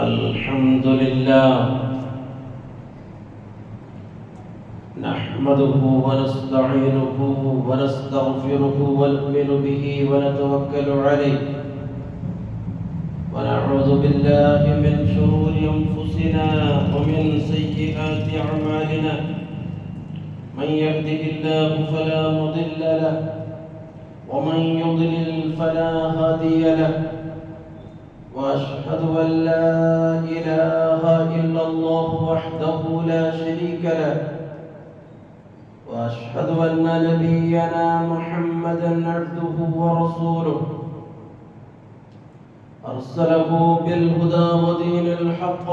الحمد لله نحمده ونستعينه ونستغفره ونؤمن به ونتوكل عليه ونعوذ بالله من شرور أنفسنا ومن سيئات أعمالنا من يهده الله فلا مضل له ومن يضلل فلا هادي له وأشهد أن لا إله إلا الله وحده لا شريك له وأشهد أن نبينا محمدا عبده ورسوله أرسله بالهدى ودين الحق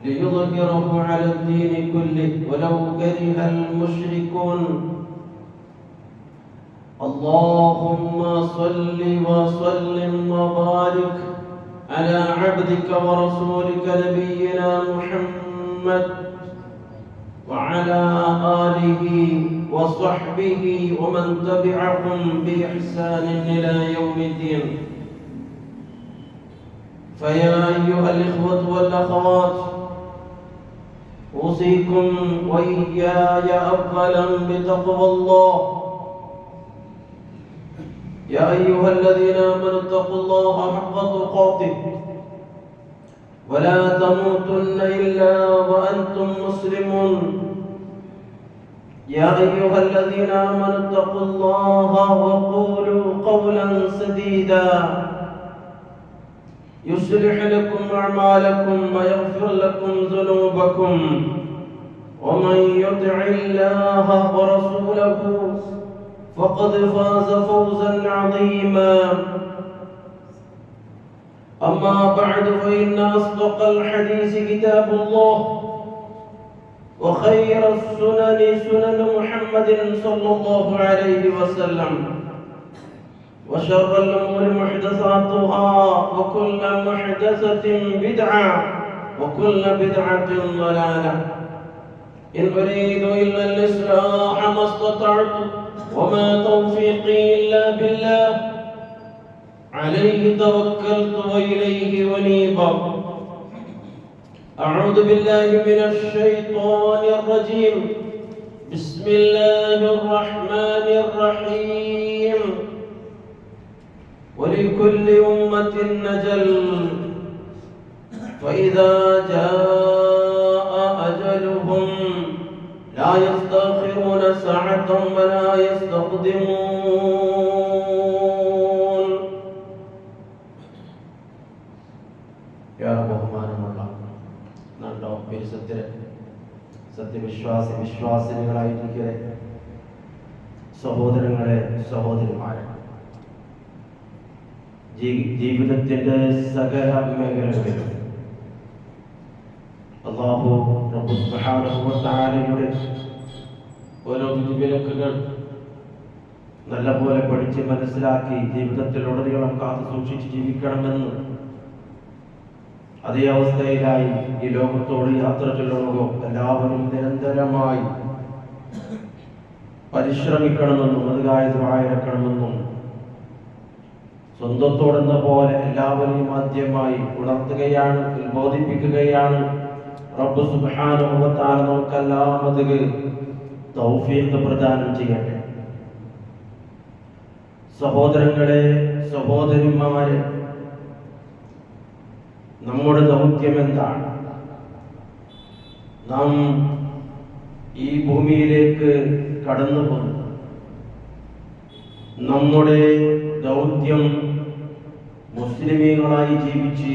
ليظهره على الدين كله ولو كره المشركون اللهم صل وسلم وبارك على عبدك ورسولك نبينا محمد وعلى آله وصحبه ومن تبعهم بإحسان إلى يوم الدين. فيا أيها الإخوة والأخوات أوصيكم وإياي أولا بتقوى الله. يا أيها الذين آمنوا اتقوا الله حق تقاته ولا تموتن إلا وأنتم مسلمون. يا أيها الذين آمنوا اتقوا الله وقولوا قولا سديدا يصلح لكم أعمالكم ويغفر لكم ذنوبكم ومن يطع الله ورسوله فقد فاز فوزا عظيما. أما بعد فإن أصدق الحديث كتاب الله وخير السنن سنن محمد صلى الله عليه وسلم وشر الأمور محدثاتها وكل محدثة بدعة وكل بدعة ضلالة. إن أريد إلا الإصلاح ما استطعت وما توفيقي إلا بالله عليه توكلت وإليه أنيب. أعوذ بالله من الشيطان الرجيم. بسم الله الرحمن الرحيم. ولكل أمة أجل فإذا جاء أجلهم لا يستأخرون ساعة ولا يستقدمون. يا ബഹുമാനമുള്ള നല്ല പരിസരത്തിലെ സത്യവിശ്വാസിനികളായിരിക്കെ സഹോദരങ്ങളെ സഹോദരിമാരെ, ജീവിതത്തിന്റെ സകല മേഖലകളിലും അല്ലാഹു റബ്ബ് സുബ്ഹാനഹു വ തആലയുടെ ഓരോ വിധിവിലക്കുകൾ നല്ലപോലെ പഠിച്ച് മനസ്സിലാക്കി ജീവിതത്തിലുടനീളം കാത്തു സൂക്ഷിച്ച് ജീവിക്കണമെന്ന് അതേ അവസ്ഥയിലായി ഈ ലോകത്തോട് യാത്ര ചൊല്ലുമ്പോൾ എല്ലാവരും നിരന്തരമായി പരിശ്രമിക്കണമെന്നും അതിനായ ദുആ ഇറക്കണമെന്നും സ്വന്തത്തോടെന്ന പോലെ എല്ലാവരെയും ആദ്യമായി ഉണർത്തുകയാണ്, ഉത്ബോധിപ്പിക്കുകയാണ് റബ്ബ് സുബ്ഹാനഹു വ തആല നമുക്കെല്ലാം അതിന് തൗഫീഖ് പ്രദാനം ചെയ്യട്ടെ. സഹോദരങ്ങളെ, സഹോദരിമാരെ, നമ്മുടെ ദൗത്യം എന്താണ്? നാം ഈ ഭൂമിയിലേക്ക് കടന്നു വന്നു. നമ്മുടെ ദൗത്യം മുസ്ലിമീങ്ങളായി ജീവിച്ച്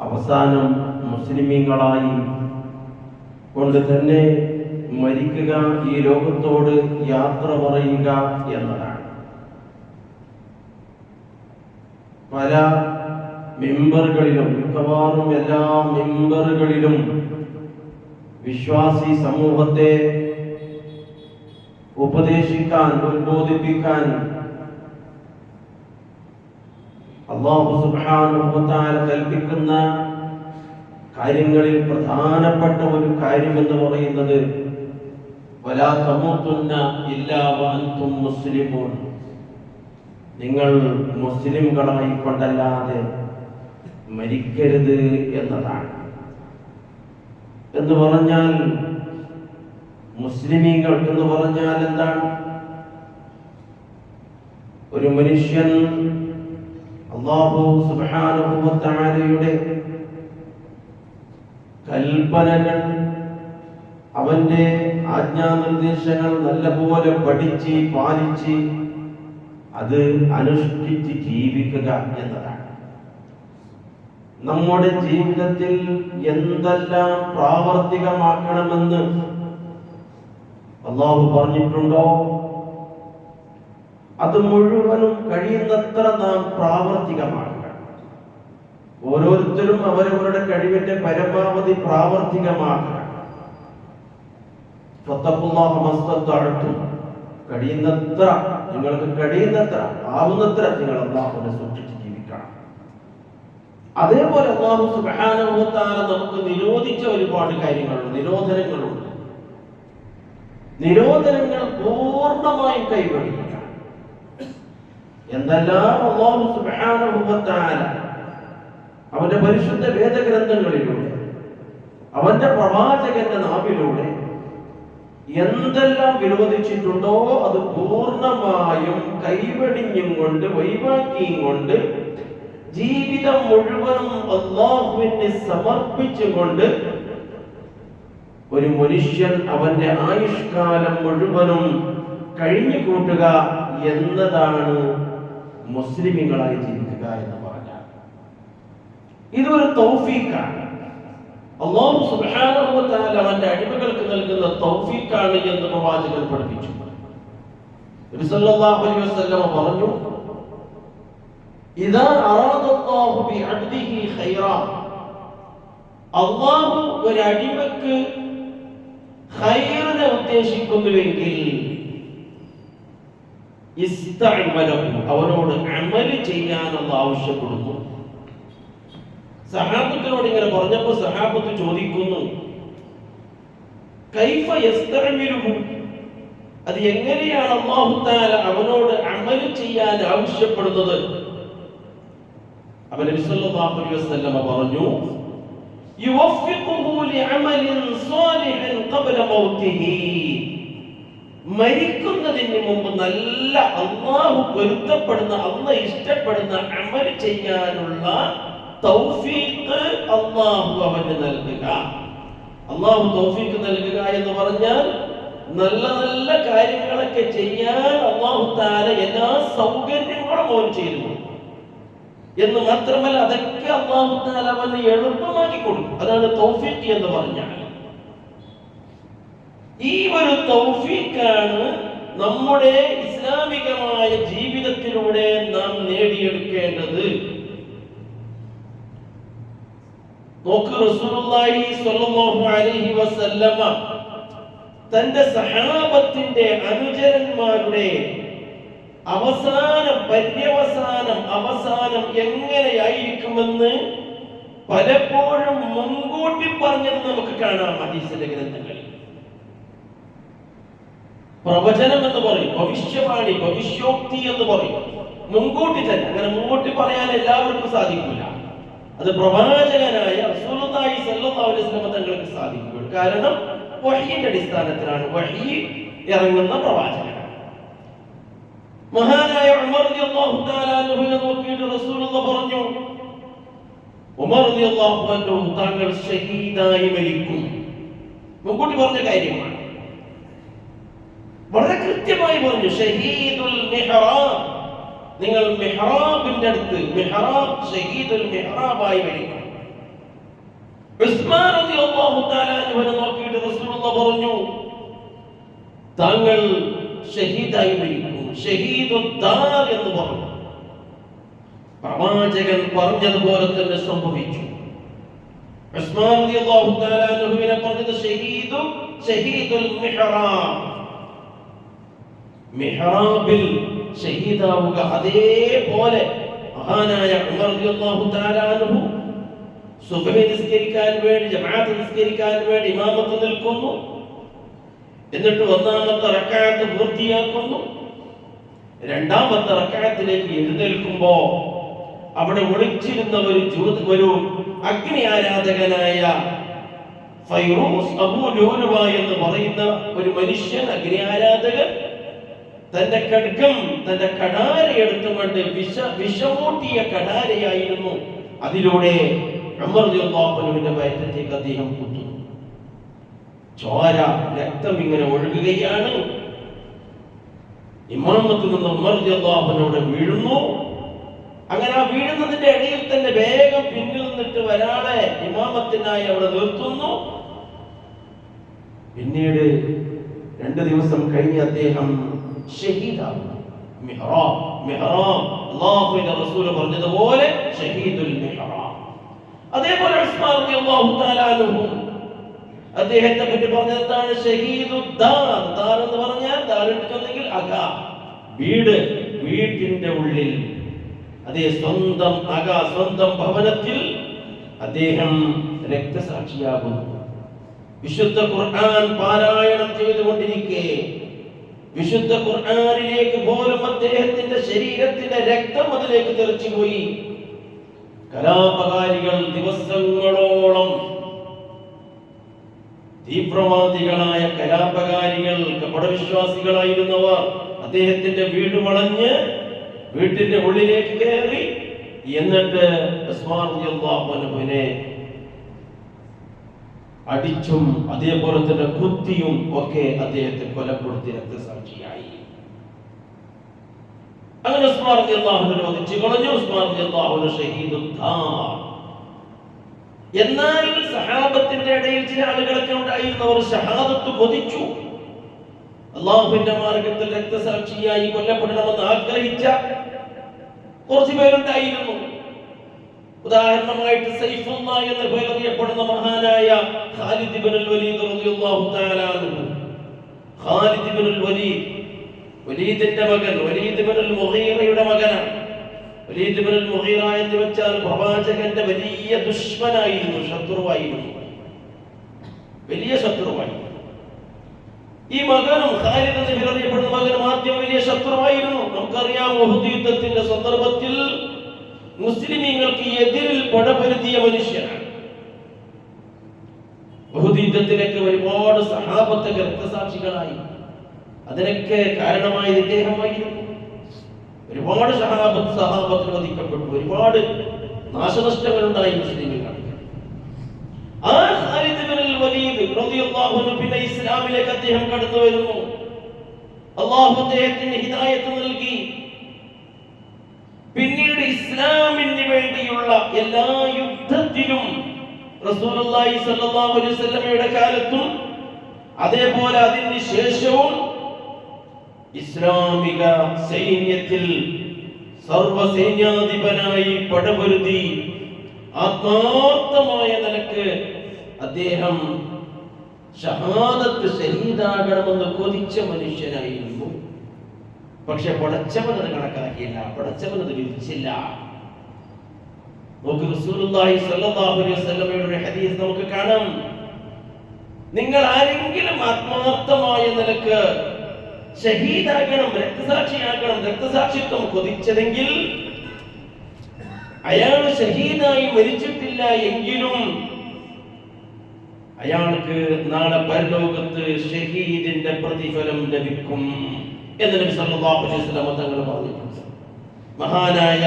അവസാനം മുസ്ലിമീങ്ങളായി കൊണ്ട് തന്നെ മരിക്കുക, ഈ ലോകത്തോട് യാത്ര പറയുക എന്നതാണ്. പല മെമ്പറുകളിലും, മിക്കവാറും എല്ലാ മെമ്പറുകളിലും വിശ്വാസി സമൂഹത്തെ ഉപദേശിക്കാൻ, ഉദ്ബോധിപ്പിക്കാൻ അല്ലാഹു സുബ്ഹാനഹു വ തആല കൽപ്പിക്കുന്ന കാര്യങ്ങളിൽ പ്രധാനപ്പെട്ട ഒരു കാര്യം എന്ന് പറയുന്നത് വലാ തമൂതുന്ന ഇല്ലാ വഅൻതും മുസ്ലിമൂൻ, നിങ്ങൾ മുസ്ലിംകളായി കൊണ്ടല്ലാതെ മരിക്കരുത് എന്നതാണ്. എന്ന് പറഞ്ഞാൽ മുസ്ലിമീങ്ങൾ എന്ന് പറഞ്ഞാൽ എന്താണ്? ഒരു മനുഷ്യൻ അല്ലാഹു സുബ്ഹാനഹു വ തആലയുടെ കൽപ്പനകൾ, അവന്റെ ആജ്ഞാനിർദ്ദേശങ്ങൾ നല്ലപോലെ പഠിച്ച് പാലിച്ച് അത് അനുഷ്ഠിച്ച് ജീവിക്കുക എന്നതാണ്. നമ്മുടെ ജീവിതത്തിൽ എന്തെല്ലാം പ്രാവർത്തികമാക്കണമെന്ന് അല്ലാഹു പറഞ്ഞിട്ടുണ്ടോ അത് മുഴുവനും കഴിയുന്നത്ര നാം പ്രാവർത്തികമാക്കുക. ഓരോരുത്തരും അവരവരുടെ കഴിവിന്റെ പരമാവധി പ്രാവർത്തികമാക്കുക. കഴിയുന്നത്ര, നിങ്ങൾക്ക് കഴിയുന്നത്ര ആവുന്നത്ര നിങ്ങൾ അല്ലാഹുവിനെ സൂക്ഷിച്ച് ജീവിക്കണം. അതേപോലെ അല്ലാഹു സുബ്ഹാനഹു വ തആല നമുക്ക് നിരോധിച്ച ഒരുപാട് കാര്യങ്ങളുണ്ട്, നിരോധനങ്ങളുണ്ട്. നിരോധനങ്ങൾ പൂർണ്ണമായും കൈവടിക്കുക. എന്തെല്ലാം അല്ലാഹു സുബ്ഹാനഹു വ തആല അവന്റെ പരിശുദ്ധ വേദഗ്രന്ഥങ്ങളിലൂടെ അവന്റെ പ്രവാചകന്റെ നാവിലൂടെ എന്തെല്ലാം വിരോധിച്ചിട്ടുണ്ടോ അത് പൂർണ്ണമായും കൈവടിഞ്ഞും കൊണ്ട് ഒഴിവാക്കിയും കൊണ്ട് ജീവിതം മുഴുവനും അല്ലാഹുവിന് സമർപ്പിച്ചുകൊണ്ട് ഒരു മനുഷ്യൻ അവന്റെ ആയുഷ്കാലം മുഴുവനും കഴിഞ്ഞു കൂട്ടുക എന്നതാണ് മുസ്ലിമീങ്ങളായി ജീവിക്കുക എന്ന് പറഞ്ഞാൽ. ഇതൊരു തൗഫീഖാണ്. അല്ലാഹു സുബ്ഹാനഹു വ തആല അവന്റെ അടിമകൾക്ക് നൽകുന്ന തൗഫീഖാണ് എന്ന് പ്രവാചകൻ പഠിപ്പിച്ചു. നബി സല്ലല്ലാഹു അലൈഹി വസല്ലം പറഞ്ഞു, ഇദാ അറാദല്ലാഹു ബിഅബ്ദിഹി ഖൈറാ, അല്ലാഹു ഒരു അടിമക്ക് ഖൈറിനെ ഉദ്ദേശിക്കുന്നുവെങ്കിൽ ഇസ്തഅമലഹു, അവനോട് അമൽ ചെയ്യാൻ അല്ലാഹു ആവശ്യപ്പെടുന്നു. സഹാബത്തിനോട് ഇങ്ങനെ പറഞ്ഞപ്പോൾ സഹാബത്ത് ചോദിക്കുന്നു, കൈഫ യസ്തഅമിലുഹു, അത് എങ്ങനെയാണ് അല്ലാഹു തആല അവനോട് അമൽ ചെയ്യാൻ ആവശ്യപ്പെടുന്നത്? അപ്പോൾ നബി സല്ലല്ലാഹു അലൈഹി വസല്ലം പറഞ്ഞു, യുവഫിഖുഹു ലിഅമലിൻ സാലിഹിൻ ഖബ്ല മൗതിഹി, മരിക്കുന്നതിന് മുമ്പ് നല്ല അല്ലാഹു പൊരുത്തപ്പെടുന്ന, അല്ലാഹു ഇഷ്ടപ്പെടുന്ന അമൽ ചെയ്യാനുള്ള തൗഫീഖ് അല്ലാഹു അവന് നൽകുക. അല്ലാഹു തൗഫീഖ് നൽകുക എന്ന് പറഞ്ഞാൽ നല്ല നല്ല കാര്യങ്ങളൊക്കെ ചെയ്യാൻ അല്ലാഹു തആല എല്ലാ സൗകര്യങ്ങളും അവൻ ചെയ്തു എന്ന് മാത്രമല്ല അതൊക്കെ അല്ലാഹു തആല അവന് എളുപ്പമാക്കി കൊടുക്കും. അതാണ് തൗഫീഖ് എന്ന് പറഞ്ഞാൽ. ഈ ഒരു തൗഫീഖാണ് നമ്മുടെ ഇസ്ലാമികമായ ജീവിതത്തിലൂടെ നാം നേടിയെടുക്കേണ്ടത്. നോക്ക്, റസൂലുള്ളാഹി സ്വല്ലല്ലാഹു അലൈഹി വസല്ലമ തന്റെ സഹാബത്തിന്റെ അനുചരന്മാരുടെ അവസാനം എങ്ങനെയായിരിക്കുമെന്ന് പലപ്പോഴും മുൻകൂട്ടി പറഞ്ഞത് നമുക്ക് കാണാം ഹദീസിന്റെ ഗ്രന്ഥങ്ങളിൽ. പ്രവചനം എന്ന് പറയും, ഭവിഷ്യവാണി, ഭവിഷ്യോക്തി എന്ന് പറയും. മുൻകൂട്ടി തന്നെ, അങ്ങനെ മുൻകൂട്ടി പറയാൻ എല്ലാവർക്കും സാധിക്കില്ല. അത് പ്രവാചകനായ റസൂലുള്ളാഹി സ്വല്ലല്ലാഹു അലൈഹി വസല്ലം തങ്ങൾക്ക് സാധിക്കും. കാരണം വഹീന്റെ അടിസ്ഥാനത്തിലാണ്, വഹീ ഇറങ്ങുന്ന പ്രവാചകൻ. മഹാനായ ഉമർ റളിയല്ലാഹു തആല അൻഹുവിനെ നോക്കിയിട്ട് റസൂലുള്ളാഹി പറഞ്ഞു, ഉമർ റളിയല്ലാഹു അൻഹു താങ്കൾ ഷഹീദായി മരിക്കും. മുൻകൂട്ടി പറഞ്ഞ കാര്യമാണ്, വളരെ കൃത്യമായി പറഞ്ഞു. ഷഹീദുൽ മിഹ്റാബ്, നിങ്ങൾ മിഹ്റാബിന്റെ അടുത്ത്, മിഹ്റാബ് ഷഹീദുൽ മിഹ്റാബായി മരിക്കും. ഉസ്മാൻ റളിയല്ലാഹു തആല അൻഹുവിനെ നോക്കിയിട്ട് റസൂലുള്ളാഹി പറഞ്ഞു, താങ്കൾ ഷഹീദായി മരിക്കും, ഷഹീദുദ്ദാർ എന്ന് പറഞ്ഞു. പ്രവാചകൻ പറഞ്ഞതുപോലെ തന്നെ സംഭവിച്ചു. ഉസ്മാൻ റളിയല്ലാഹു തആല അൻഹുവിനെ പറഞ്ഞത് ഷഹീദുൽ മിഹ്റാബ്, മിഹ്റാബിൽ ഷഹീദാവുക. അതേപോലെ മഹാനായ ഉമർ റളിയല്ലാഹു തആല അൻഹു സുബ്ഹി നിസ്കരിക്കാൻ വേണ്ടി, ജമാഅത്ത് നിസ്കരിക്കാൻ വേണ്ടി ഇമാമത്ത് നിൽക്കുന്നു. എന്നിട്ട് ഒന്നാമത്തെ റക്അത്ത് പൂർത്തിയാക്കുന്നു. രണ്ടാമത്തെ റക്അത്തിലേക്ക് എഴുന്നേൽക്കുമ്പോ അവിടെ ഒളിച്ചിരുന്ന ഒരു അഗ്നി ആരാധകനായ ഫൈറൂസ് അബൂ ലൂലുവ എന്ന് പറയുന്ന ഒരു മനുഷ്യൻ, അഗ്നി ആരാധകൻ, തന്റെ ഖഡ്ഗം, തന്റെ കടാര എടുത്തുകൊണ്ട് വിഷമൂട്ടിയ കടാരയായിരുന്നു. അതിലൂടെ ഉമർ റളിയല്ലാഹു അൻഹുവിന്റെ വയറ്റിലേക്ക് അദ്ദേഹം കുത്തുന്നു. ചോര, രക്തം ഇങ്ങനെ ഒഴുകുകയാണ്. ഇമാമത്തിൽ നിന്ന് ഉമർ റളിയല്ലാഹു അൻഹു വീഴുന്നു. അങ്ങനെ ആ വീഴുന്നതിന്റെ ഇടയിൽ തന്നെ വേഗം പിന്നിൽ നിന്നിട്ട് ഒരാളെ ഇമാമത്തിനായി അവിടെ നിർത്തുന്നു. പിന്നീട് 2 ദിവസം കഴിഞ്ഞ് അദ്ദേഹം ഷഹീദാകുന്നു. മിഹ്റാബ് അല്ലാഹുവിന്റെ റസൂൽ പറഞ്ഞതുപോലെ ഷഹീദുൽ മിഹ്റാബ്. അതേപോലെ ഉസ്മാൻ റളിയല്ലാഹു തആല അൻഹു അദ്ദേഹത്തെ പറ്റി പറഞ്ഞത് എന്താണ്? ഷഹീദുദ്ദാർ. ദാർ എന്ന് പറഞ്ഞാൽ ദാറുണ്ടെങ്കിൽ അക, വീട്, വീട്ടിന്റെ ഉള്ളിൽ, അതേ സ്വന്തം അക, സ്വന്തം ഭവനത്തിൽ അദ്ദേഹം രക്തസാക്ഷിയാകുന്നു. വിശുദ്ധ ഖുർആൻ പാരായണം ചെയ്തുകൊണ്ടിരിക്കെ വിശുദ്ധ ഖുർആനിലേക്ക് പോലും അദ്ദേഹത്തിന്റെ ശരീരത്തിന്റെ രക്തം അതിലേക്ക് തെറിച്ചുപോയി. കലാപകാരികൾ ദിവസങ്ങളോളം, തീവ്രവാദികളായ കലാപകാരികൾ, കപടവിശ്വാസികളായിരുന്നവർ അദ്ദേഹത്തിന്റെ വീട് വളഞ്ഞ് വീട്ടിന്റെ ഉള്ളിലേക്ക് കയറി. എന്നിട്ട് ഉസ്മാൻ റളിയല്ലാഹു അൻഹുവിനെ അടിച്ചും അതേപോലെ തന്നെ കുത്തിയും ഒക്കെ അദ്ദേഹത്തെ കൊലപ്പെടുത്തി രക്തസാക്ഷിയായി. അങ്ങനെ ഉസ്മാൻ റളിയല്ലാഹു അൻഹു വധിച്ചു കളഞ്ഞു. ഉസ്മാൻ റളിയല്ലാഹു അൻഹു ഷഹീദുദ്ദാർ. എന്നാൽ സഹാബത്തിന്റെ ഇടയിൽ ചില ആളുകളൊക്കെ ഉണ്ടായിരുന്നവർ ഷഹാദത്ത് കൊതിച്ചു. അല്ലാഹുവിന്റെ മാർഗത്തിൽ രക്തസാക്ഷിയായി കൊല്ലപ്പെടണമെന്ന് ആഗ്രഹിച്ച കുറച്ചു പേരുണ്ടായിരുന്നു. ഉദാഹരണമായിട്ട് സൈഫുല്ലാ എന്ന പേരറിയപ്പെടുന്ന മഹാനായ ഖാലിദ് ഇബ്നുൽ വലീദ് റളിയല്ലാഹു തആല അൻഹു. ഖാലിദ് ഇബ്നുൽ വലീദ്, വലീദിന്റെ മകൻ, വലീദ് ഇബ്നുൽ മുഗീറയുടെ മകനാണ്. വലീദ് ഇബ്നുൽ മുഗീറ എന്ന് വെച്ചാൽ പ്രവാചകന്റെ വലിയ ദുശ്മനായിരുന്നു, ശത്രുവായിരുന്നു, വലിയ ശത്രുവായിരുന്നു. ഈ മകനും ഖാലിദ് എന്ന് പേരറിയപ്പെടുന്ന മകനും ആദ്യം വലിയ ശത്രുവായിരുന്നു. നമുക്കറിയാം, ഉഹദ് യുദ്ധത്തിന്റെ സന്ദർഭത്തിൽ മുസ്ലിമീങ്ങൾക്ക് എതിരിൽ പടപൊരുതിയ മനുഷ്യനാണ്. ഉഹദ് യുദ്ധത്തിലേക്ക് ഒരുപാട് സഹാബത്ത് രക്തസാക്ഷികളായി. അതിനൊക്കെ കാരണമായത് ഇദ്ദേഹമായിരുന്നു. ഒരുപാട് സഹാബത്ത് വധിക്കപ്പെട്ടു, ഒരുപാട് നാശനഷ്ടങ്ങൾ ഉണ്ടായി മുസ്ലിമീങ്ങൾക്ക്. ആ ഖാലിദ് ഇബ്നുൽ വലീദ് റളിയല്ലാഹു അൻഹു പിന്നെ ഇസ്ലാമിലേക്ക് അദ്ദേഹം കടന്നു വരുന്നു. അല്ലാഹു അദ്ദേഹത്തിന് ഹിദായത്ത് നൽകി. പിന്നീട് ഇസ്ലാമിന് വേണ്ടിയുള്ള എല്ലാ യുദ്ധത്തിലും റസൂലുള്ളാഹി സ്വല്ലല്ലാഹു അലൈഹി വസല്ലമയുടെ കാലത്തും അതേപോലെ അതിന് ശേഷവും ഇസ്ലാമിക സൈന്യത്തിൽ സർവസൈന്യാധിപനായി പടപൊരുതി ആത്മാർത്ഥമായ നിലക്ക് അദ്ദേഹം ഷഹാദത്ത് ഷഹീദാകണമെന്ന് കൊതിച്ച മനുഷ്യനായിരുന്നു. പക്ഷെ പടച്ചവൻ അത് കണക്കാക്കിയില്ല, പടച്ചവൻ അത് വിധിച്ചില്ല. നമുക്ക് റസൂലുള്ളാഹി സ്വല്ലല്ലാഹു അലൈഹി വസല്ലമയുടെ ഒരു ഹദീസ് നമുക്ക് കാണാം. നിങ്ങൾ ആരെങ്കിലും ആത്മാർത്ഥമായ നിലക്ക് ഷഹീദാകണം, രക്തസാക്ഷിയാകണം, രക്തസാക്ഷിത്വം കൊതിച്ചതെങ്കിൽ അയാൾ ഷഹീദായി മരിച്ചിട്ടില്ല എങ്കിലും അയാൾക്ക് നാളെ പരലോകത്ത് ഷഹീദിന്റെ പ്രതിഫലം ലഭിക്കും എന്ന് നബി സല്ലല്ലാഹു അലൈഹി വസല്ലം തങ്ങൾ പറഞ്ഞിട്ടുണ്ട്. മഹാനായ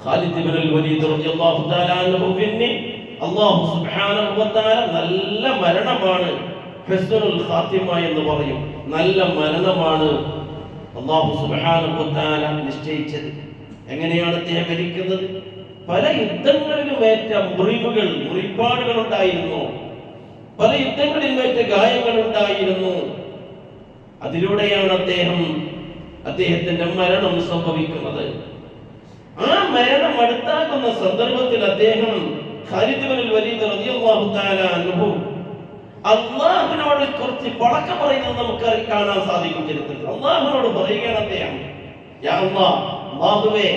ഖാലിദ് ഇബ്നുൽ വലീദ് റളിയല്ലാഹു തആല അൻഹുവിന് അല്ലാഹു സുബ്ഹാനഹു വ തആല നല്ല മരണമാണ്, ഹുസ്നുൽ ഖാത്തിമ എന്ന് പറയും, നല്ല മരണമാണ് അല്ലാഹു സുബ്ഹാനഹു വ തആല നിശ്ചയിച്ചത്. എങ്ങനെയാണ് അദ്ദേഹം മരിക്കുന്നത്? പല യുദ്ധങ്ങളിലും ഏറ്റ മുറിപ്പാടുകൾ ഉണ്ടായിരുന്നു, പല യുദ്ധങ്ങളിലും ഏറ്റ ഗായങ്ങൾ ഉണ്ടായിരുന്നു. അതിലൂടെയാണ് അദ്ദേഹത്തിന്റെ മരണം സംഭവിക്കുന്നത്. ആ മരണം അടുത്താകുന്ന സന്ദർഭത്തിൽ അദ്ദേഹം ഖാലിദ് ഇബ്നുൽ വലീദ് റളിയല്ലാഹു തആല അൻഹു അല്ലാഹുവിനോട് കുറച്ച് പളക്ക പറയുന്നത് നമുക്ക് കാണാൻ സാധിക്കും ചരിത്രത്തിൽ. അല്ലാഹുവിനോട് പറയുകയാണ് അദ്ദേഹം, യാ അല്ലാഹ്, അല്ലാഹുവേ,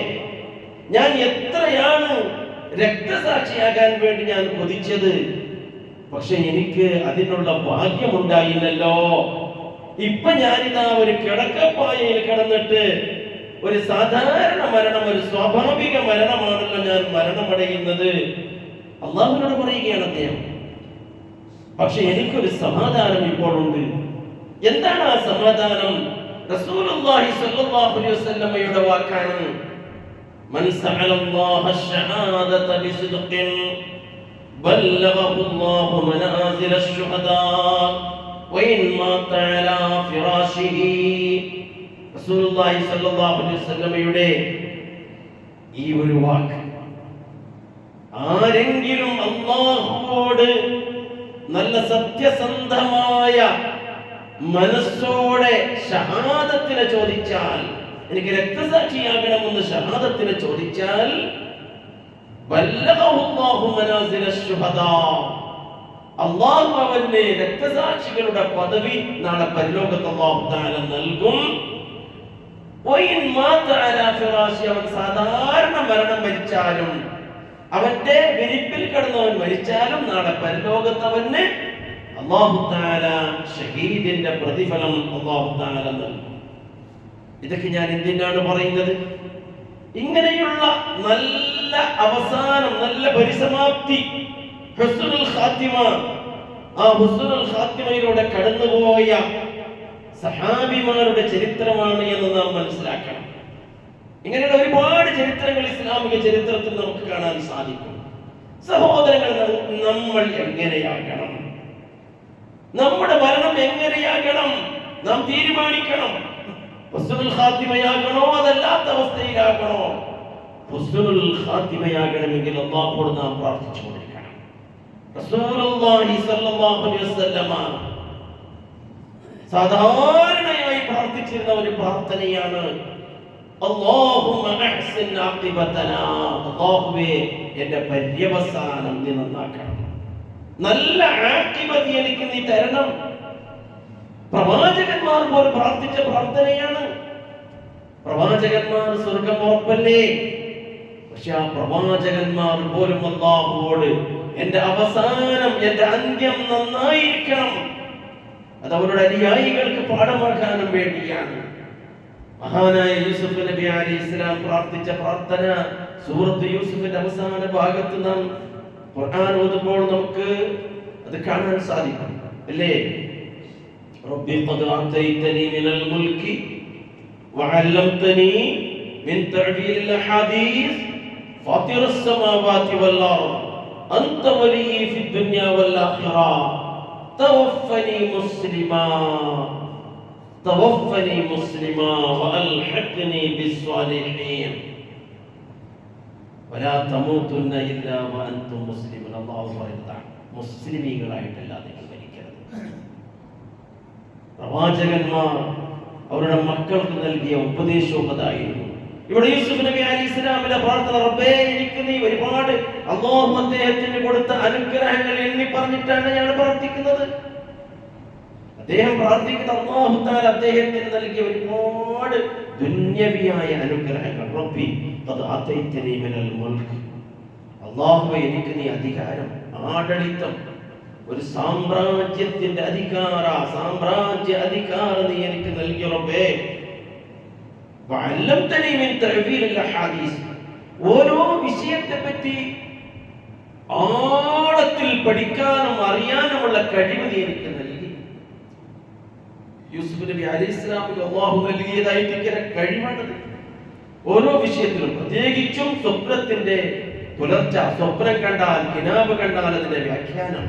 ഞാൻ എത്രയാണ് രക്തസാക്ഷിയാകാൻ വേണ്ടി ഞാൻ കൊതിച്ചത്, പക്ഷെ എനിക്ക് അതിനുള്ള ഭാഗ്യമുണ്ടായില്ലല്ലോ. ഇപ്പൊ ഞാനിതാ ഒരു കിടക്കപ്പായയിൽ കിടന്നിട്ട് ഒരു സാധാരണ മരണം, ഒരു സ്വാഭാവിക മരണമാണല്ലോ ഞാൻ മരണമടയുന്നത്. അള്ളാഹുവിനോട് പറയുകയാണ് അദ്ദേഹം. പക്ഷെ എനിക്കൊരു സമാധാനം ഇപ്പോഴുണ്ട്. എന്താണ് ആ സമാധാനം? റസൂലുള്ളാഹി സ്വല്ലല്ലാഹു അലൈഹി വസല്ലമയുടെ വാക്കാണ്. മൻ സഅലല്ലാഹ അശ്ശഹാദത ബിസിദ്ഖിൻ ബല്ലഗഹു അല്ലാഹു മനാസില അശ്ശുഹദാ വഇൻ മാത അലാ ഫിറാശിഹി. റസൂലുള്ളാഹി സ്വല്ലല്ലാഹു അലൈഹി വസല്ലമയുടെ ഈ ഒരു വാക്ക്, ആരെങ്കിലും അല്ലാഹുവോട് നല്ല സത്യസന്ധമായ മനസ്സോടെ ഷഹാദത്തിനെ ചോദിച്ചാൽ, എനിക്ക് രക്തസാക്ഷിയാകണമെന്ന് ഷഹാദത്തിനെ ചോദിച്ചാൽ, ബല്ലഗഹുല്ലാഹു മനാസില അശ്ശുഹദാ, അല്ലാഹു അവന് രക്തസാക്ഷികളുടെ പദവി നാളെ പരലോകത്ത് അല്ലാഹു തആല നൽകും. വഇൻ മാത അലാ ഫിറാശി, അവൻ സാധാരണ മരണം മരിച്ചാലും, അവന്റെ വിരിപ്പിൽ കിടന്നവൻ മരിച്ചാലും നാളെ പരലോകത്ത് അവന് അല്ലാഹു തആല ഷഹീദിന്റെ പ്രതിഫലം അല്ലാഹു തആല നൽകും. ഇതൊക്കെ ഞാൻ എന്തിനാണ് പറയുന്നത്? ഇങ്ങനെയുള്ള നല്ല അവസാനം, നല്ല പരിസമാപ്തി, ഹുസ്നുൽ ഖാത്തിമ, ആ ഹുസ്നുൽ ഖാത്തിമയിലൂടെ കടന്നുപോയ സഹാബിമാരുടെ ചരിത്രമാണ് എന്ന് നാം മനസ്സിലാക്കണം. ഇങ്ങനെയുള്ള ഒരുപാട് ചരിത്രങ്ങൾ ഇസ്ലാമിക ചരിത്രത്തിൽ നമുക്ക് കാണാൻ സാധിക്കും. സഹോദരങ്ങൾ, നമ്മൾ എങ്ങനെയാകണം? നമ്മുടെ മരണം എങ്ങനെയാകണം? നാം തീരുമാനിക്കണം. ഹുസ്നുൽ ഖാത്തിമയാകണോ അതല്ലാത്ത അവസ്ഥയിലാകണോ? ഹുസ്നുൽ ഖാത്തിമയാകണമെങ്കിൽ അല്ലാഹുവോട് നാം പ്രാർത്ഥിച്ചുകൊണ്ടിരിക്കണം. റസൂലുള്ളാഹി സ്വല്ലല്ലാഹു അലൈഹി വസല്ലമ സാധാരണയായി പ്രാർത്ഥിച്ചിരുന്ന ഒരു പ്രാർത്ഥനയാണ്, അല്ലാഹുമ്മ അഹ്സിൻ ആഖിബതനാ, അല്ലാഹുവേ എൻ്റെ പര്യവസാനം നീ നന്നാക്കണം, നല്ല ആഖിബത്ത് എനിക്ക് നീ തരണം. പ്രവാചകന്മാർ പോലും പ്രാർത്ഥിച്ച പ്രാർത്ഥനയാണ്. പ്രവാചകന്മാർ സ്വർഗം ഉറപ്പല്ലേ? പക്ഷെ ആ പ്രവാചകന്മാർ പോലും അല്ലാഹുവോട് എൻ്റെ അവസാനം, എൻ്റെ അന്ത്യം നന്നായിരിക്കണം, അത് അവരുടെ അനുയായികൾക്ക് പാഠമാക്കാനും വേണ്ടിയാണ്. മഹാനായ യൂസുഫ് നബി അലൈഹിസ്സലാം പ്രാർത്ഥിച്ച പ്രാർത്ഥന സൂറത്ത് യൂസുഫിന്റെ അവസാന ഭാഗത്ത് നാം ഖുർആൻ ഓതുമ്പോൾ നമുക്ക് അത് കാണാൻ സാധിക്കും, അല്ലേ? റബ്ബി ഖദ് ആതൈതനി മിനൽ മുൽക്കി വഅല്ലംതനി മിൻ തഅ്വീലിൽ അഹാദീസ് ഫാത്തിറസ് സമാവാതി വൽ അർദ് അൻത വലിയ്യി ഫിദ് ദുനിയ വൽ ആഖിറ തവഫനി മുസ്ലിമാ توفني مسلما والحقني بالصالحين ولا تموتن الا وانتم مسلمون. അല്ലാഹു പറയുന്നതാണ്, മുസ്ലിമീങ്ങളായിട്ടല്ലാതെ നിങ്ങൾ മരിക്കരുത്. പ്രവാചകന്മാർ അവരുടെ മക്കൾക്ക് നൽകിയ ഉപദേശവും അതായിരുന്നു. ഇവിടെ യൂസുഫ് നബി അലൈഹിസ്സലാമിന്റെ പ്രാർത്ഥന, റബ്ബേ എനിക്ക് നീ ഒരുപാട്, അല്ലാഹു അദ്ദേഹത്തിന് കൊടുത്ത അനുഗ്രഹങ്ങൾ എണ്ണി പറഞ്ഞിട്ടാണ് ഞാൻ പ്രാർത്ഥിക്കുന്നത്. അദ്ദേഹം പ്രാർത്ഥിക്കുന്ന അല്ലാഹു തആല അദ്ദേഹത്തിന് നൽകിയ ഒരുപാട് ദുന്യവിയായ അനുഗ്രഹങ്ങൾ. റബ്ബി ഖദ് ആതൈതനി മിനൽ മുൽക്ക്, അല്ലാഹുവേ എനിക്ക് നീ അധികാരം, ആഡളിത്തം, ഒരു സാമ്രാജ്യത്തിന്റെ സാമ്രാജ്യ അധികാരം നീ എനിക്ക് നൽകി റബ്ബേ. വഅല്ലംതനി മിൻ തഅ്വീലിൽ അഹാദീസ്, ഓരോ വിഷയത്തെ പറ്റി ആഴത്തിൽ പഠിക്കാനും അറിയാനുമുള്ള കഴിവ് നീ എനിക്ക് നൽകി. യൂസുഫ് നബി അലൈഹിസ്സലാമിന് അല്ലാഹു നൽകിയതായിട്ട് കഴിവാണത്. ഓരോ വിഷയത്തിലും, പ്രത്യേകിച്ചും സ്വപ്നത്തിന്റെ പുലർച്ച, സ്വപ്നം കണ്ടാൽ, കിനാബ് കണ്ടാൽ അതിന്റെ വ്യാഖ്യാനം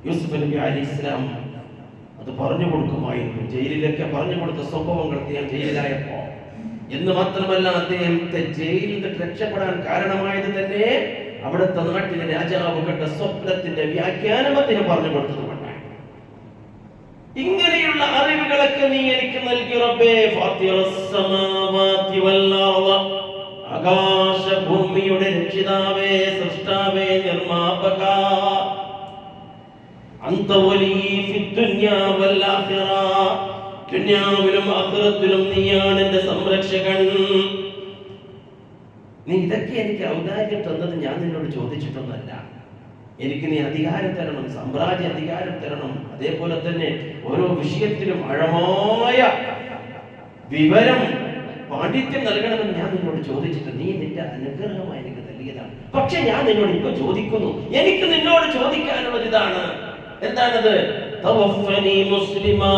യൂസുഫ് നബി അലൈഹിസ്സലാം അത് പറഞ്ഞു കൊടുക്കുമായിരുന്നു. ജയിലിലൊക്കെ പറഞ്ഞു കൊടുത്ത സംഭവങ്ങൾ അദ്ദേഹം ജയിലിലായപ്പോ, എന്ന് മാത്രമല്ല അദ്ദേഹത്തെ ജയിലിൽ നിന്ന് രക്ഷപ്പെടാൻ കാരണമായത് തന്നെ അവിടുത്തെ നാട്ടിലെ രാജാവ് കണ്ട സ്വപ്നത്തിന്റെ വ്യാഖ്യാനം അദ്ദേഹം പറഞ്ഞു കൊടുത്തതുകൊണ്ടാണ്. ഇങ്ങനെയുള്ള അറിവുകളൊക്കെ നീ എനിക്ക് നൽകി റബ്ബേ. ഫാത്തിറസ് സമാവാതി വൽ അർദ്, ആകാശഭൂമിയുടെ രക്ഷിതാവേ, സൃഷ്ടാവേ, നിർമ്മാപക. അൻത വലിയ്യി ഫിദ് ദുനിയ വൽ ആഖിറ, ദുനിയാവിലും ആഖിറത്തിലും നീയാണ് എൻ്റെ സംരക്ഷകൻ. നീ ഇതൊക്കെ എനിക്ക് ഔദാര്യം തന്നത് ഞാൻ നിന്നോട് ചോദിച്ചിട്ടൊന്നല്ല. എനിക്ക് നീ അധികാരം തരണം, സാമ്രാജ്യ അധികാരം തരണം. അതേപോലെ തന്നെ ഓരോ വിഷയത്തിലും ആഴമായ വിവരം, പാണ്ഡിത്യം നൽകണമെന്ന് ഞാൻ നിന്നോട് ചോദിച്ചിട്ട് നീ നിന്റെ അനുഗ്രഹമായി എനിക്ക് നൽകിയതാണ്. പക്ഷെ ഞാൻ നിന്നോട് ഇപ്പൊ ചോദിക്കുന്നു, എനിക്ക് നിന്നോട് ചോദിക്കാനുള്ളത് ഇതാണ്. എന്താണത്? തവഫനി മുസ്ലിമാ,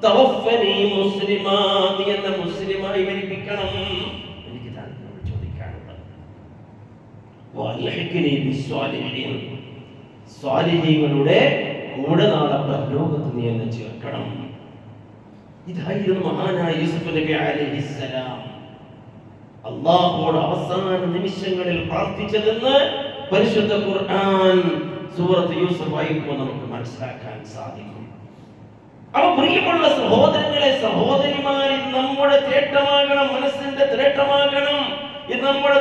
തവഫനി മുസ്ലിമാ, നീ എന്നെ മുസ്ലിമായി മരിപ്പിക്കണം. എനിക്കിതാണ് നിന്നോട് ചോദിക്കാനുള്ളത്. വൽഹിഖ്നി ബിസ്സാലിഹീൻ, സ്വാലിഹീങ്ങളുടെ കൂടെ നാളെ പരലോകത്ത് നീ എന്നെ ചേർക്കണം. ഇതായിരുന്നു മഹാനായ യൂസുഫ് നബി അലൈഹിസ്സലാം അല്ലാഹുവോട് അവസാന നിമിഷങ്ങളിൽ പ്രാർത്ഥിച്ചതെന്ന് പരിശുദ്ധ ഖുർആൻ സൂറത്ത് യൂസുഫ് വായിക്കുമ്പോൾ നമുക്ക് മനസ്സിലാക്കാൻ സാധിക്കും. അപ്പോൾ പ്രിയമുള്ള സഹോദരങ്ങളെ, സഹോദരിമാർ, ഇത് നമ്മുടെ തേട്ടമാകണം, മനസ്സിന്റെ തേട്ടമാകണം, ഇത് നമ്മുടെ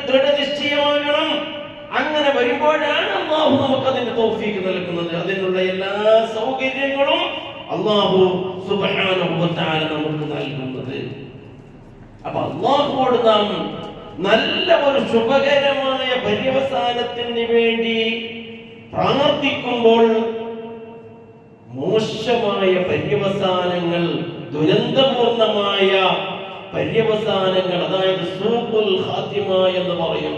ദൃഢനിശ്ചയമാകണം. അങ്ങനെ വരുമ്പോഴാണ് അല്ലാഹു നമുക്ക് അതിന്റെ തൗഫീഖ് നൽകുന്നത്. അതിനുള്ള എല്ലാ സൗകര്യങ്ങളും അല്ലാഹു സുബ്ഹാനഹു വ തആല നമുക്ക് നൽകുന്നത്. അപ്പോൾ അല്ലാഹുവോട് നാം നല്ല ഒരു ശുഭകരമായ പര്യവസാനത്തിന് വേണ്ടി പ്രാർത്ഥിക്കുമ്പോൾ മോശമായ പര്യവസാനങ്ങൾ, ദുരന്തപൂർണമായ പര്യവസാനങ്ങൾ, അതായത് സൂഖുൽ ഖാത്തിമ എന്ന് പറയും,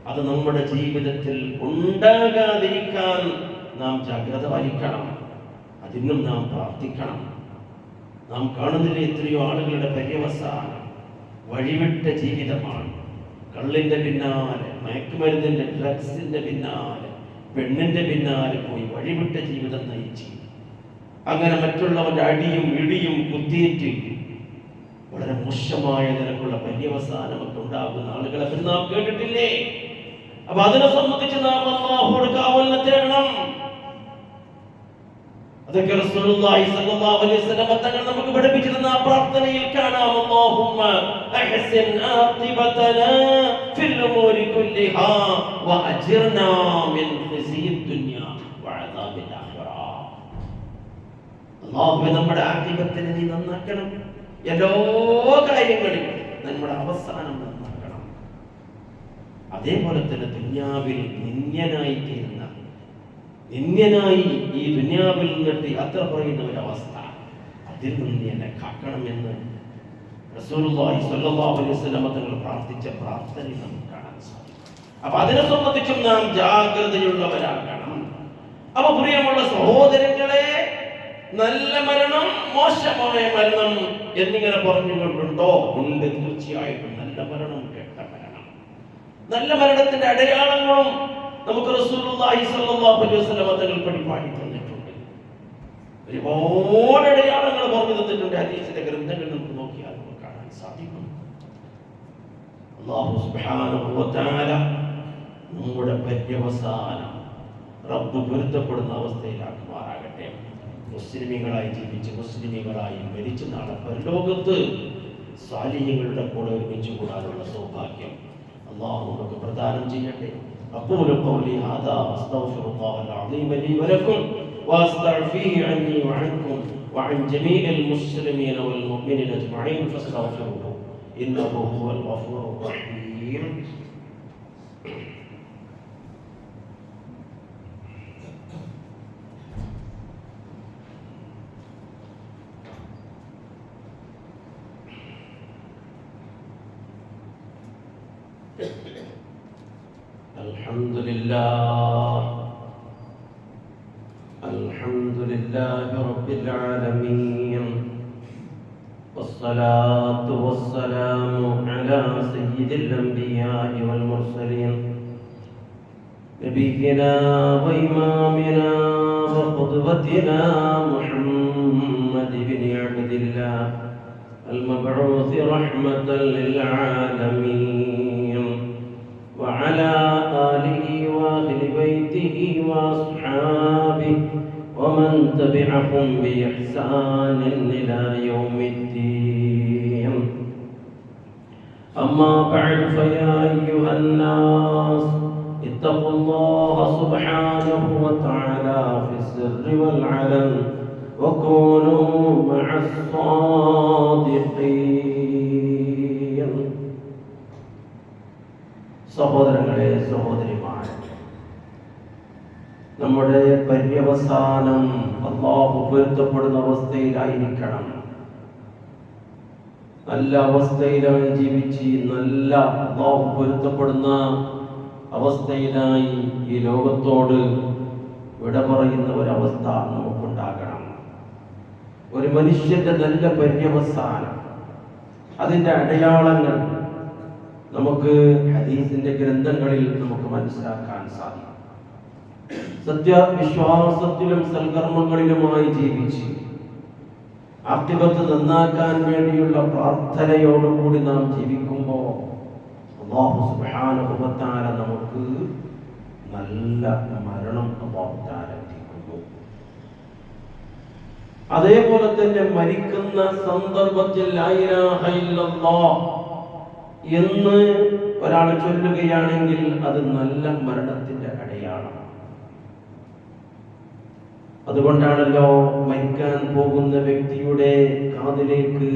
അത് നമ്മുടെ ജീവിതത്തിൽ ഉണ്ടാകാതിരിക്കാൻ നാം ജാഗ്രത പാലിക്കണം. അതിനും നാം പ്രാർത്ഥിക്കണം. നാം കാണുന്നില്ല എത്രയോ ആളുകളുടെ പര്യവസാനം വഴിവിട്ട ജീവിതമാണ്. കള്ളിന്റെ പിന്നാലെ, മയക്കുമരുന്നിന്റെ, ഡ്രഗ്സിന്റെ പിന്നാലെ, പെണ്ണിന്റെ പിന്നാലെ പോയി വഴിവിട്ട ജീവിതം നയിച്ച് അങ്ങനെ മറ്റുള്ളവന്റെ അടിയും ഇടിയും കുത്തിയേറ്റ് വളരെ മോശമായ നിലക്കുള്ള പര്യവസാനമൊക്കെ ഉണ്ടാകുന്ന ആളുകളെ നാം കേട്ടിട്ടില്ലേ? അപ്പൊ അതിനെ സംബന്ധിച്ച് നാം അല്ലാഹുവോട് കാവലിനെ തേടണം. അതൊക്കെ റസൂലുള്ളാഹി സ്വല്ലല്ലാഹു അലൈഹി വസല്ലം തങ്ങൾ നമുക്ക് പഠിപ്പിച്ചു തന്ന പ്രാർത്ഥനയിൽ കാണാം. അല്ലാഹുമ്മ അഹ്സിൻ ആഖിബതനാ ഫിൽ ഉമൂരി കുല്ലിഹാ വഅജിർനാ മിൻ ഖിസിയിദ് ദുനിയാ വഅദാബിൽ ആഖിറ. അല്ലാഹുവേ, നമ്മുടെ ആഖിബത്തിനെ നീ നന്നാക്കണം. എല്ലാ കാര്യങ്ങളിലും നമ്മുടെ അവസാനം നന്നാക്കണം. അതേപോലെ തന്നെ ദുനിയാവിൽ നിന്ദ്യനായി തീരുന്ന, നിന്ദ്യനായി ഈ ദുനിയാവിൽ നിന്നിട്ട് യാത്ര പറയുന്ന ഒരവസ്ഥ, അതിൽ നിന്ന് എന്നെ കാക്കണമെന്ന് റസൂലുള്ളാഹി സ്വല്ലല്ലാഹു അലൈഹി വസല്ലം തങ്ങൾ പ്രാർത്ഥിച്ച പ്രാർത്ഥനയിൽ നമുക്ക് കാണാൻ സാധിക്കും. അപ്പൊ അതിനെ സംബന്ധിച്ചും നാം ജാഗ്രതയുള്ളവരാകണം. അപ്പൊ പ്രിയമുള്ള സഹോദരങ്ങളെ, നല്ല മരണം, മോശമായ മരണം എന്നിങ്ങനെ പറഞ്ഞുകൊണ്ടുണ്ടോ? ഉണ്ട്, തീർച്ചയായിട്ടും. നല്ല മരണം, കെട്ട മരണം. നല്ല മരണത്തിന്റെ അടയാളങ്ങളും നമുക്ക് റസൂലുള്ളാഹി സ്വല്ലല്ലാഹു അലൈഹി വസല്ലം തങ്ങൾ പഠിപ്പാടി തന്നിട്ടുണ്ട്. ഒരുപാട് അടയാളങ്ങൾ പറഞ്ഞു തന്നിട്ടുണ്ട്. ഹദീസിന്റെ ഗ്രന്ഥങ്ങൾ നമുക്ക് നോക്കിയാൽ നമുക്ക് കാണാൻ സാധിക്കും. അല്ലാഹു സുബ്ഹാനഹു വ തആല നമ്മുടെ പര്യവസാനം റബ്ബ് പൊരുത്തപ്പെടുന്ന അവസ്ഥയിലാക്കുമാറാകട്ടെ. മുസ്ലിമീങ്ങളായി ജീവിച്ച് മുസ്ലിമീങ്ങളായി മരിച്ച നാളെ പരലോകത്ത് സാലിഹ്യങ്ങളുടെ കൂടെ ഒരുമിച്ച് കൂടാനുള്ള സൗഭാഗ്യം അല്ലാഹു നമുക്ക് പ്രദാനം ചെയ്യട്ടെ. أقول قولي هذا أستغفر الله العظيم لي ولكم وأستغفره عني وعنكم وعن جميع المسلمين والمؤمنين أجمعين فاستغفروه إنه هو الغفور الرحيم. الحمد لله رب العالمين والصلاة والسلام على سيد الأنبياء والمرسلين نبينا وإمامنا وقدوتنا محمد بن عبد الله المبعوث رحمة للعالمين وعلى آله وأهل بيته وأصحابه ومن تبعهم بإحسان إلى يوم الدين. أما بعد فيا أيها الناس اتقوا الله سبحانه وتعالى في السر والعلن وكونوا مع الصادقين. സഹോദരങ്ങളെ, സഹോദരിമാർ, പര്യവസാനം അല്ലാഹു പൊരുത്തപ്പെടുന്ന അവസ്ഥയിലായിരിക്കണം. നല്ല അവസ്ഥയിലാണ് ജീവിച്ച് നല്ല അല്ലാഹു പൊരുത്തപ്പെടുന്ന അവസ്ഥയിലായി ഈ ലോകത്തോട് വിട പറയുന്ന ഒരവസ്ഥ നമുക്കുണ്ടാകണം. ഒരു മനുഷ്യന്റെ നല്ല പര്യവസാനം, അതിൻ്റെ അടയാളങ്ങൾ നമുക്ക് ഹദീസിന്റെ ഗ്രന്ഥങ്ങളിൽ നമുക്ക് മനസ്സിലാക്കാൻ സാധിക്കും. സത്യവിശ്വാസത്തിലും സൽക്കർമ്മങ്ങളിലുമായി ജീവിച്ച് ആഖിബത്ത് നന്നാക്കാൻ വേണ്ടിയുള്ള പ്രാർത്ഥനയോടുകൂടി നാം ജീവിക്കുമ്പോൾ അല്ലാഹു സുബ്ഹാനഹു വ തആല നമുക്ക് നല്ല മരണം അല്ലാഹു തആല എത്തിക്കുന്നു. അതേപോലെ തന്നെ മരിക്കുന്ന സന്ദർഭത്തിൽ ലാ ഇലാഹ ഇല്ലല്ലാഹ് എന്ന് ഒരാൾ ചൊല്ലുകയാണെങ്കിൽ അത് നല്ല മരണത്തിന്റെ അടയാളമാണ്. അതുകൊണ്ടാണല്ലോ മരിക്കാൻ പോകുന്ന വ്യക്തിയുടെ കാതിലേക്ക്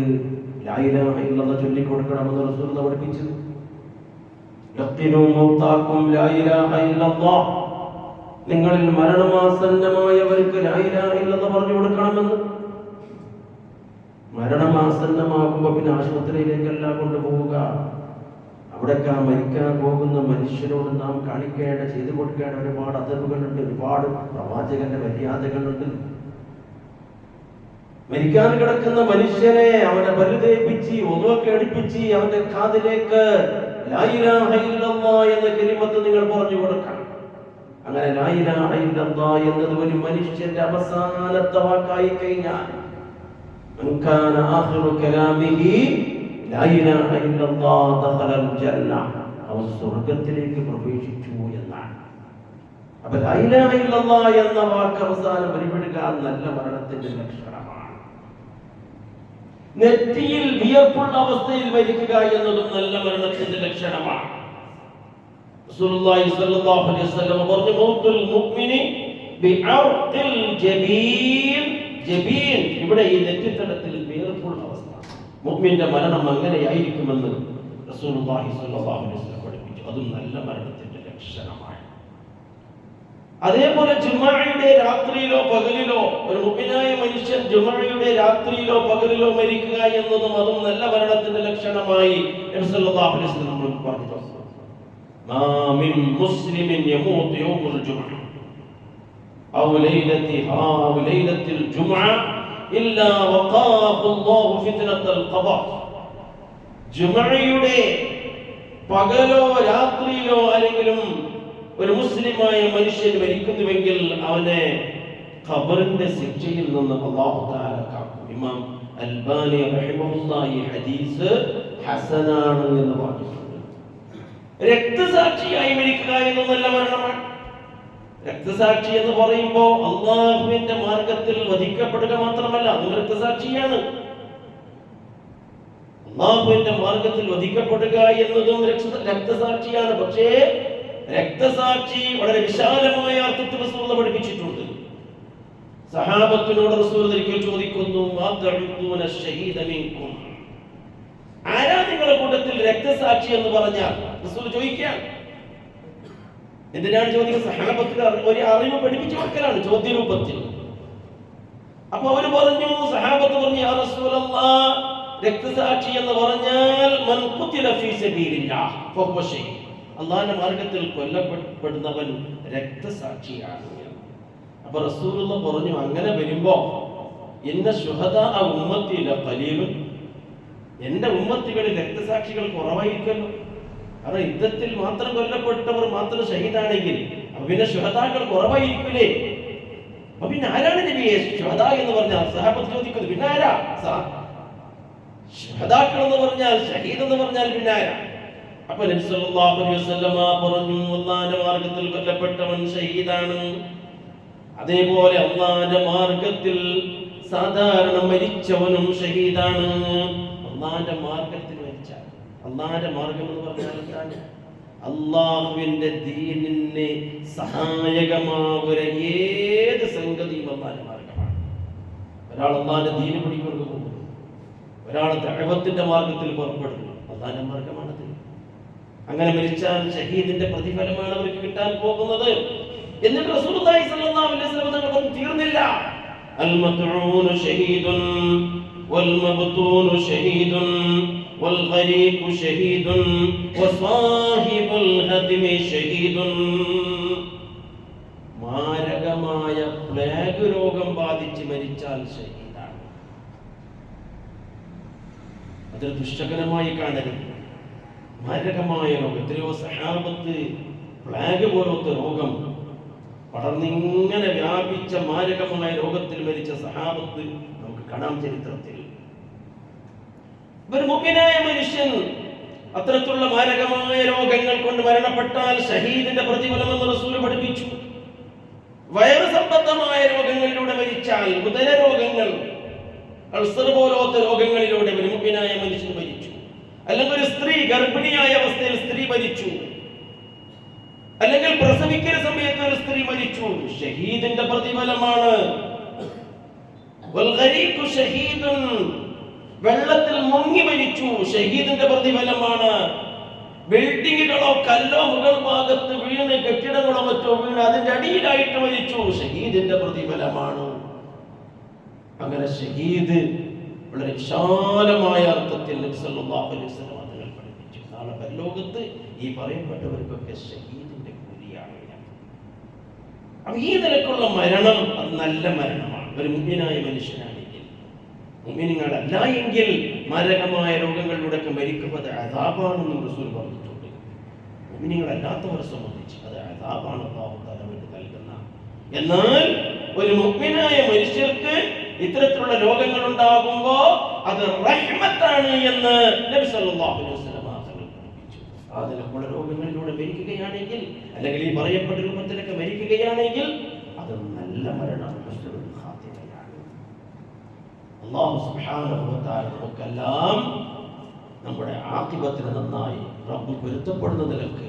ലാ ഇലാഹ ഇല്ലല്ലാഹ് ചൊല്ലിക്കൊടുക്കണമെന്ന് റസൂൽ പഠിപ്പിച്ചത്. യഖ്തിനൂ മൗതാകും ലാ ഇലാഹ ഇല്ലല്ലാഹ്, നിങ്ങളിൽ മരണമാസന്നമായവർക്ക് ലാ ഇലാഹ ഇല്ലല്ലാഹ് പറഞ്ഞു കൊടുക്കണമെന്ന്. മരണമാസന്നമാകുമ്പോൾ പിന്നെ ആശുപത്രിയിലേക്കല്ല കൊണ്ടുപോവുക. അവിടേക്ക് ആ മരിക്കാൻ പോകുന്ന മനുഷ്യരോട് നാം കാണിക്കേണ്ട, ചെയ്തു കൊടുക്കേണ്ട ഒരുപാട് അതവുകളുണ്ട്, ഒരുപാട് പ്രവാചകന്റെ മര്യാദകളുണ്ട്. മരിക്കാൻ കിടക്കുന്ന മനുഷ്യനെ അവനെ വലുതേപ്പിച്ച് ഒന്നുവൊക്കെ എടുപ്പിച്ച് അവന്റെ കാതിലേക്ക് ലാ ഇലാഹ ഇല്ലല്ലാഹ് എന്ന കലിമത്ത് നിങ്ങൾ പറഞ്ഞു കൊടുക്കണം. അങ്ങനെ ലാ ഇലാഹ ഇല്ലല്ലാഹ് എന്നത് ഒരു മനുഷ്യന്റെ അവസാനത്തെ വാക്കായി കഴിഞ്ഞാൽ മൻ കാന ആഖിറു കലാമിഹി ലാ ഇലാഹ ഇല്ലല്ലാഹ് ദഖലൽ ജന്ന, അവൻ സ്വർഗ്ഗത്തിലേക്ക് പ്രവേശിച്ചു എന്നാണ്. അപ്പോൾ ലാ ഇലാഹ ഇല്ലല്ലാഹ് എന്ന വാക്ക് അവസാനം പരിപെടുക നല്ല മരണത്തിന്റെ ലക്ഷണമാണ്. നെറ്റിയിൽ വിയർപ്പുള്ള അവസ്ഥയിൽ മരിക്കുക എന്നതും നല്ല മരണത്തിന്റെ ലക്ഷണമാണ്. റസൂലുള്ളാഹി സ്വല്ലല്ലാഹു അലൈഹി വസല്ലം പറഞ്ഞു, മൗത്തുൽ മുഅ്മിനി ബിഅർഖിൽ ജബീൻ. ജബീൻ ഇവിടെ ഈ നെറ്റിത്തടത്തിൽ വിയർപ്പുള്ള അവസ്ഥ, മുഅ്മിന്റെ മരണം അങ്ങനെയായിരിക്കുമെന്ന് റസൂലുള്ളാഹി സ്വല്ലല്ലാഹു അലൈഹി വസല്ലം പഠിപ്പിച്ചു. അതും നല്ല മരണത്തിന്റെ ലക്ഷണമാണ്. അതേപോലെ ജുമുഅയുടെ രാത്രിയിലോ പകലിലോ ഒരു മുഅ്മിനായ മനുഷ്യൻ ജുമുഅയുടെ രാത്രിയിലോ പകലിലോ മരിക്കുക എന്നതും അതും നല്ല മരണത്തിന്റെ ലക്ഷണമായി നബി സല്ലല്ലാഹു അലൈഹി വസല്ലം നമ്മളോട് പറഞ്ഞു. മാ മിൻ മുസ്ലിമിൻ യമൂതു യൗമുൽ ജുമുഅ ഔ ലൈലത്തിഹാ ഔ ലൈലത്തിൽ ജുമുഅ ഇല്ലാ വഖാഹു അല്ലാഹു ഫിത്നത്തുൽ ഖദാ. ജുമുഅയുടെ പകലോ രാത്രിയിലോ ആരെങ്കിലും ഒരു മുസ്ലിമായ മനുഷ്യൻ മരിക്കുന്നുവെങ്കിൽ അവനെ ഖബറിന്റെ ശിക്ഷയിൽ നിന്ന് അല്ലാഹു തആല കാക്കും. ഇമാം അൽബാനി റഹിമഹുല്ലാഹി ഈ ഹദീസ് ഹസനാണ് എന്ന് പറഞ്ഞിട്ടുണ്ട്. രക്തസാക്ഷിയായി മരിക്കുക എന്നത് നല്ല മരണമാണ്. രക്തസാക്ഷി എന്ന് പറയുമ്പോൾ അള്ളാഹുവിന്റെ മാർഗത്തിൽ വധിക്കപ്പെടുക മാത്രമല്ല, അത് രക്തസാക്ഷിയാണ്. അള്ളാഹുവിന്റെ മാർഗത്തിൽ വധിക്കപ്പെടുക എന്നതും രക്തസാക്ഷിയാണ്. പക്ഷേ രക്തസാക്ഷി വളരെ വിശാലമായ അർത്ഥത്തിൽ റസൂൽ പഠിപ്പിച്ചിട്ടുണ്ട്. സഹാബത്തിനോട് റസൂൽ ഒരിക്കൽ ചോദിക്കുന്നു, ആരാ നിങ്ങളുടെ കൂട്ടത്തിൽ രക്തസാക്ഷി എന്ന് പറഞ്ഞാൽ റസൂൽ ചോദിക്കാൻ. എന്തിനാണ് ചോദിക്കുന്നത്? സഹാബത്തിന് ഒരു അറിവ് പഠിപ്പിച്ചു കൊടുക്കലാണ് ചോദ്യരൂപത്തിൽ. അപ്പൊ അവര് പറഞ്ഞു, സഹാബത്ത് പറഞ്ഞു, യാ റസൂലല്ലാഹ്, രക്തസാക്ഷി എന്ന് പറഞ്ഞാൽ മൻ ഖുതില ഫീ സബീലില്ലാഹ് ഫഹുവ ശഹീദ്, അല്ലാഹുവിന്റെ മാർഗ്ഗത്തിൽ കൊല്ലപ്പെടുന്നവൻ രക്തസാക്ഷിയാണ്. അപ്പൊ റസൂലുള്ളാഹി പറഞ്ഞു, അങ്ങനെ വരുമ്പോ ഇന്ന ശുഹദാ ഉമ്മത്തി ലഖലീലുൻ, എന്റെ ഉമ്മത്തികളിൽ രക്തസാക്ഷികൾ കുറവായിരിക്കുമല്ലോ. കാരണം യുദ്ധത്തിൽ മാത്രം കൊല്ലപ്പെട്ടവർ മാത്രം ഷഹീദാണെങ്കിൽ അപ്പൊ പിന്നെ ശുഹദാക്കൾ കുറവായിരിക്കില്ലേ? അപ്പൊ പിന്നെ ആരാണ് നബിയെ ശുഹദാ എന്ന് പറഞ്ഞാൽ? സഹാബത്ത് ചോദിക്കുന്നത്, പിന്നെ ആരാ ശുഹദാക്കൾ എന്ന് പറഞ്ഞാൽ, ഷഹീദ് എന്ന് പറഞ്ഞാൽ പിന്നെ ആരാ? അപ്പൊ നബി സല്ലല്ലാഹു അലൈഹി വസല്ലമ പറഞ്ഞു, അല്ലാഹുവിന്റെ മാർഗ്ഗത്തിൽ കൊല്ലപ്പെട്ടവൻ ഷഹീദാണ്. അതേപോലെ അല്ലാഹുവിന്റെ മാർഗ്ഗത്തിൽ സാധാരണ മരിച്ചവനും ഷഹീദാണ്. അല്ലാഹുവിന്റെ മാർഗ്ഗത്തിൽ മരിച്ച, അല്ലാഹുവിന്റെ മാർഗ്ഗം എന്ന് പറഞ്ഞാൽ എന്താണ്? അല്ലാഹുവിന്റെ ദീനിനെ സഹായകമാവുന്ന ഏത് സംഗതിയും അല്ലാഹുവിന്റെ മാർഗ്ഗമാണ്. ഒരാൾ അല്ലാഹുവിന്റെ ദീന് പിടിക്കൊണ്ടു പോകുന്നു, ഒരാൾ ദഅവത്തിന്റെ മാർഗ്ഗത്തിൽ പുറപ്പെടുന്നു, അല്ലാഹുവിന്റെ മാർഗ്ഗമാണത്. അങ്ങനെ മരിച്ചാൽ ഷഹീദിന്റെ പ്രതിഫലമാണ് അവർക്ക് കിട്ടാൻ പോകുന്നത്. എന്നിട്ട് റസൂലുള്ളാഹി സ്വല്ലല്ലാഹു അലൈഹി വസല്ലം തങ്ങൾ തീർന്നില്ല. അൽ മത്ഊൻ ഷഹീദുൻ വൽ മബ്തൂൻ ഷഹീദുൻ വൽ ഖരീഖു ഷഹീദുൻ വസാഹിബുൽ ഹദ്മി ഷഹീദുൻ. മാരകമായ പ്ലേഗ് രോഗം ബാധിച്ച് മരിച്ചാൽ ഷഹീദാണ്. അതൊരു ദുഷ്ടകരമായി കാണരുത്. മാരകമായ രോഗം, എത്രയോ സഹാബത്ത് പ്ലേഗ് പോലത്തെ രോഗം പടർന്നിങ്ങനെ വ്യാപിച്ച മാരകമായ രോഗത്തിൽ മരിച്ച സഹാബത്ത് നമുക്ക് കാണാം ചരിത്രത്തിൽ. ഒരു മുഅ്മിനായ മനുഷ്യൻ അത്തരത്തിലുള്ള മാരകമായ രോഗങ്ങൾ കൊണ്ട് മരണപ്പെട്ടാൽ ഷഹീദിന്റെ പ്രതിഫലമെന്ന് റസൂൽ പഠിപ്പിച്ചു. വയറ് സംബന്ധമായ രോഗങ്ങളിലൂടെ മരിച്ചാൽ, ഉദര രോഗങ്ങൾ, അൾസർ പോലത്തെ രോഗങ്ങളിലൂടെ ഒരു മുഅ്മിനായ മനുഷ്യൻ മരിച്ചു, അല്ലെങ്കിൽ ഒരു സ്ത്രീ ഗർഭിണിയായ അവസ്ഥയിൽ സ്ത്രീ മരിച്ചു, അല്ലെങ്കിൽ പ്രസവിക്കുന്ന സമയത്ത് ഒരു സ്ത്രീ മരിച്ചു, ഷഹീദിന്റെ പ്രതിഫലമാണ്. വൽ ഖരീഖു ഷഹീദുൻ, വെള്ളത്തിൽ മുങ്ങി മരിച്ചു, ഷഹീദിന്റെ പ്രതിഫലമാണ്. ബിൽഡിങ്ങുകളോ കല്ലോ മുകൾ ഭാഗത്ത് വീണ്, കെട്ടിടങ്ങളോ മറ്റോ വീണ് അതിന്റെ അടിയിലായിട്ട് മരിച്ചു, ഷഹീദിന്റെ പ്രതിഫലമാണ്. അങ്ങനെ ഷഹീദ് വളരെ വിശാലമായ അർത്ഥത്തിൽ നബി സല്ലല്ലാഹു അലൈഹി വസല്ലം തങ്ങൾ പഠിപ്പിച്ചു. നാളെ പരലോകത്ത് ഈ പറയപ്പെട്ടവർക്കൊക്കെ ഷഹീദിന്റെ കൂലിയാണ്. അപ്പൊ ഈ നിലക്കുള്ള മരണം അത് നല്ല മരണമാണ് ഒരു മുഅ്മിനായ മനുഷ്യനാണെങ്കിൽ. മുഅ്മിനീങ്ങളല്ല എങ്കിൽ മാരകമായ രോഗങ്ങളിലൂടെ മരിക്കുന്നത് അദാബാണെന്നും റസൂൽ പറഞ്ഞിട്ടുണ്ട്. മുഅ്മിനീങ്ങളല്ലാത്തവരെ സംബന്ധിച്ച് അത് അദാബാണ്, അല്ലാഹു തആല അവർക്ക് നൽകുന്ന. എന്നാൽ ഒരു മുഅ്മിനായ മനുഷ്യർക്ക് ഇത്തരത്തിലുള്ള രോഗങ്ങൾ ഉണ്ടാകുമ്പോൾ അത് റഹ്മത്താണ് എന്ന് നബി സല്ലല്ലാഹു അലൈഹി വസല്ലം പഠിപ്പിച്ചു. അതിലുള്ള രോഗങ്ങളിലൂടെ മരിക്കുകയാണെങ്കിൽ, അല്ലെങ്കിൽ ഈ പറയപ്പെട്ട രൂപത്തിലൊക്കെ മരിക്കുകയാണെങ്കിൽ അത് നല്ല മരണം, അല്ലാഹു സുബ്ഹാനഹു വ തആല നമുക്കെല്ലാം നമ്മുടെ ആഖിബത്തിന് നന്നായി റബ്ബ് പൊരുത്തപ്പെടുന്ന നിലക്ക്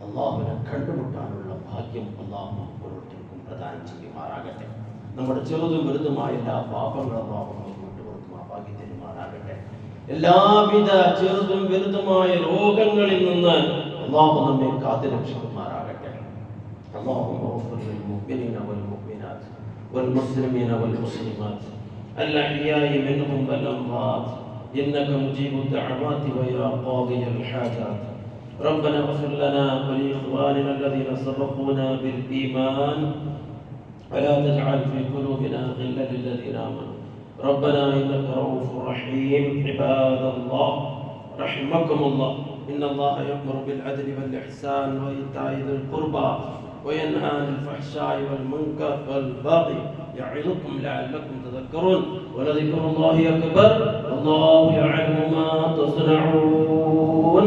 അല്ലാഹുവിനെ കണ്ടുമുട്ടാനുള്ള ഭാഗ്യം അല്ലാഹു ഓരോരുത്തർക്കും പ്രദാനം ചെയ്യുമാറാകട്ടെ. നമ്മുടെ ചെറുതും വലുതുമായ എല്ലാ പാപങ്ങളും അല്ലാഹു നമുക്ക് വിട്ടുകൊടുക്കും ആ ഭാഗ്യം തരുമാറാകട്ടെ. എല്ലാവിധ ചെറുതും വലുതുമായ രോഗങ്ങളിൽ നിന്ന് അല്ലാഹു നമ്മെ കാത്തുരക്ഷിക്കുമാറാകട്ടെ. അല്ലാഹുമ്മ ഗ്ഫിർ ലിൽ മുഅ്മിനീന വൽ മുഅ്മിനാത്ത് വൽ മുസ്ലിമീന വൽ മുസ്ലിമാത്ത് الأحياء منهم والأموات إنك مجيب الدعوات ويا قاضي الحاجات. ربنا اغفر لنا ولإخواننا الذين سبقونا بالإيمان ولا تجعل في قلوبنا غلا للذين آمنوا ربنا إنك رؤوف رحيم. عباد الله رحمكم الله، إن الله يأمر بالعدل والإحسان وإيتاء ذي القربى وينهى عن الفحشاء والمنكر والبغي يعظكم لعلكم تذكرون. ولذكر الله أكبر والله يعلم ما تصنعون.